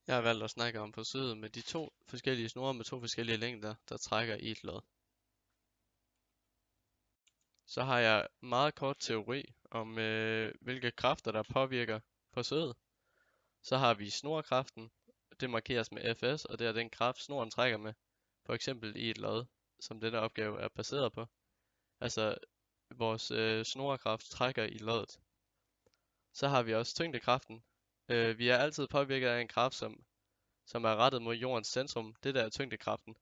Jeg har valgt at snakke om forsøget med de to forskellige snore med to forskellige længder, der trækker i et lod. Så har jeg meget kort teori om, hvilke kræfter, der påvirker forsøget. Så har vi snorkraften. Det markeres med Fs, og det er den kraft, snoren trækker med. For eksempel i et lod, som denne opgave er baseret på. Altså, vores snorekraft trækker i loddet. Så har vi også tyngdekraften. Vi er altid påvirket af en kraft, som er rettet mod jordens centrum. Det der er tyngdekraften.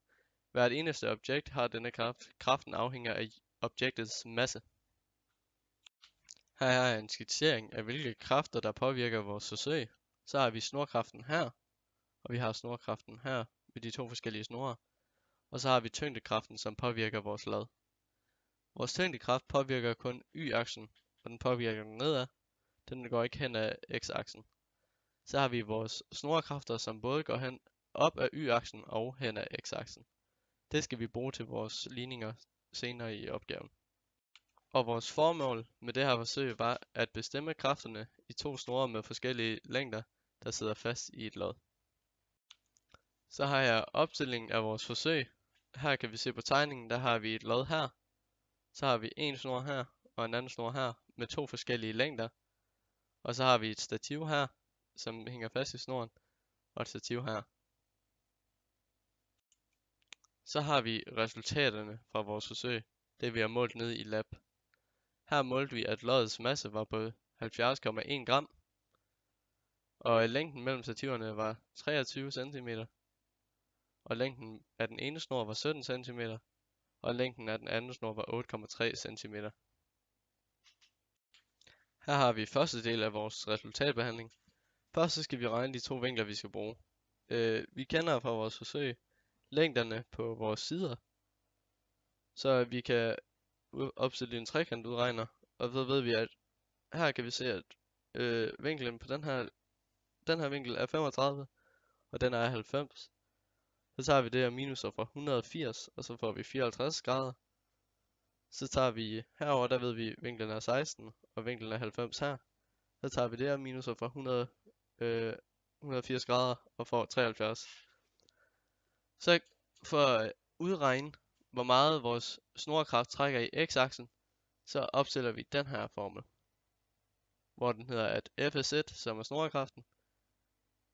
Hvert eneste objekt har denne kraft. Kraften afhænger af objektets masse. Her er en skitsering af hvilke kræfter der påvirker vores forsøg. Så har vi snorkraften her, og vi har snorkraften her ved de to forskellige snore. Og så har vi tyngdekraften, som påvirker vores lod. Vores tyngdekraft påvirker kun y-aksen, og den påvirker den nedad. Den går ikke hen ad x-aksen. Så har vi vores snorkræfter, som både går hen op ad y-aksen og hen ad x-aksen. Det skal vi bruge til vores ligninger senere i opgaven. Og vores formål med det her forsøg var at bestemme kræfterne i to snore med forskellige længder, der sidder fast i et lod. Så har jeg opstillingen af vores forsøg. Her kan vi se på tegningen, der har vi et lod her. Så har vi en snor her og en anden snor her med to forskellige længder. Og så har vi et stativ her, som hænger fast i snoren, og et stativ her. Så har vi resultaterne fra vores forsøg, det vi har målt nede i lab. Her målte vi, at loddets masse var på 70,1 gram, og længden mellem stativerne var 23 cm, og længden af den ene snor var 17 cm, og længden af den anden snor var 8,3 cm. Her har vi første del af vores resultatbehandling. Først så skal vi regne de to vinkler, vi skal bruge. Vi kender fra vores forsøg længderne på vores sider, så vi kan opstille en trekantudregner, og så ved vi, at her kan vi se, at vinklen på den her vinkel er 35, og den er 90. Så tager vi det og minuser fra 180, og så får vi 54 grader. Så tager vi herover, der ved vi, at vinklen er 16, og vinklen er 90 her. Så tager vi det og minuser fra 180 grader og får 73. Så for at udregne, hvor meget vores snorkraft trækker i x-aksen, så opstiller vi den her formel, hvor den hedder, at Fs1, som er snorkraften,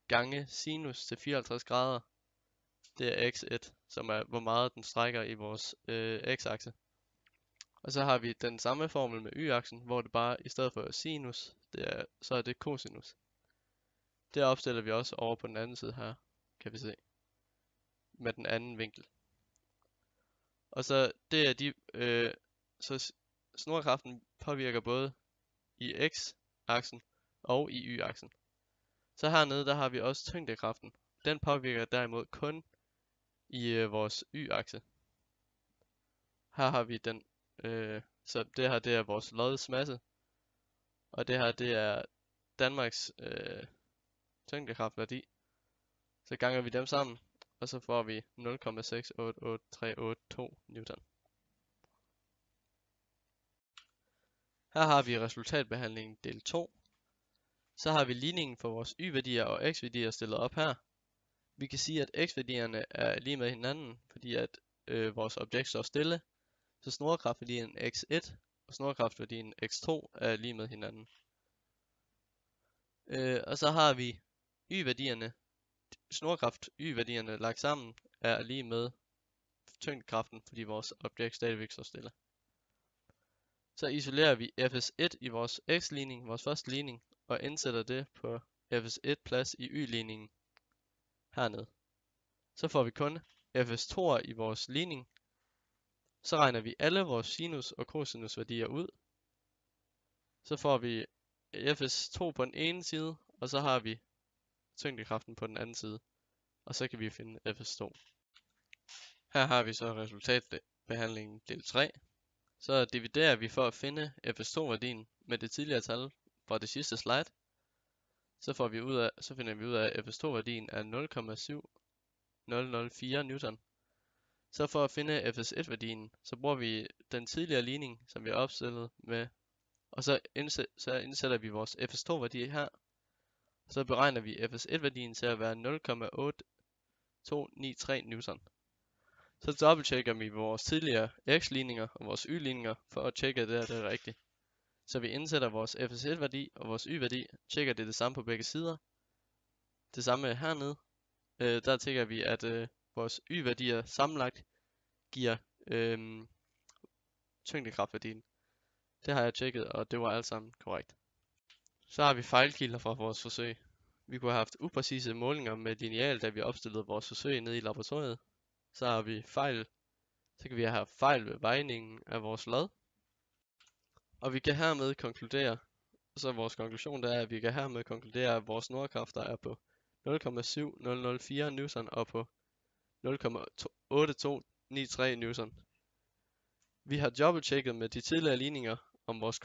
gange sinus til 54 grader, det er x1, som er hvor meget den strækker i vores x-akse. Og så har vi den samme formel med y-aksen, hvor det bare i stedet for sinus, så er det cosinus. Det opstiller vi også over på den anden side her, kan vi se, med den anden vinkel. Og så det er så snorkraften påvirker både i x-aksen og i y-aksen. Så hernede, der har vi også tyngdekraften. Den påvirker derimod kun i vores y-akse. Her har vi den, så det her det er vores loddets masse, og det her det er Danmarks tyngdekraftværdi. Så ganger vi dem sammen, og så får vi 0,688382 Newton. Her har vi resultatbehandlingen del 2. Så har vi ligningen for vores y-værdier og x-værdier stillet op her. Vi kan sige, at x-værdierne er lige med hinanden, fordi at vores objekt står stille. Så snorkraftværdien x1 og snorkraftværdien x2 er lige med hinanden. Og så har vi y-værdierne, snorkraft y-værdierne lagt sammen er lige med tyngdekraften, fordi vores objekt stadigvæk står stille. Så isolerer vi Fs1 i vores x-ligning, vores første ligning, og indsætter det på Fs1 plads i y-ligningen hernede. Så får vi kun Fs2 i vores ligning. Så regner vi alle vores sinus og cosinus værdier ud. Så får vi Fs2 på den ene side, og så har vi tyngdekraften på den anden side. Og så kan vi finde Fs2. Her har vi så resultatbehandlingen del 3. Så dividerer vi for at finde Fs2-værdien med det tidligere tal fra det sidste slide. Så finder vi ud af, at Fs2-værdien er 0,7004 Newton. Så for at finde Fs1-værdien, så bruger vi den tidligere ligning, som vi har opstillet med, og så indsætter vi vores Fs2-værdi her. Så beregner vi FS1-værdien til at være 0,8293 newton. Så dobbelttjekker vi vores tidligere x-ligninger og vores y-ligninger for at tjekke, at det er rigtigt. Så vi indsætter vores FS1-værdi og vores y-værdi, tjekker det samme på begge sider. Det samme hernede. Der tjekker vi, at vores y-værdier sammenlagt giver tyngdekraftværdien. Det har jeg tjekket, og det var alt sammen korrekt. Så har vi fejlkilder fra vores forsøg. Vi kunne have haft upræcise målinger med lineal, da vi opstillede vores forsøg nede i laboratoriet. Så har vi fejl. Så kan vi have fejl ved vejningen af vores lod. Og vi kan hermed konkludere, så vores konklusion der er, at vi kan hermed konkludere, at vores nordkræfter er på 0,7004 newton og på 0,8293 newton. Vi har dobbelttjekket med de tidligere ligninger, om vores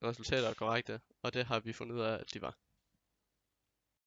resultater er korrekte, og det har vi fundet ud af, at de var.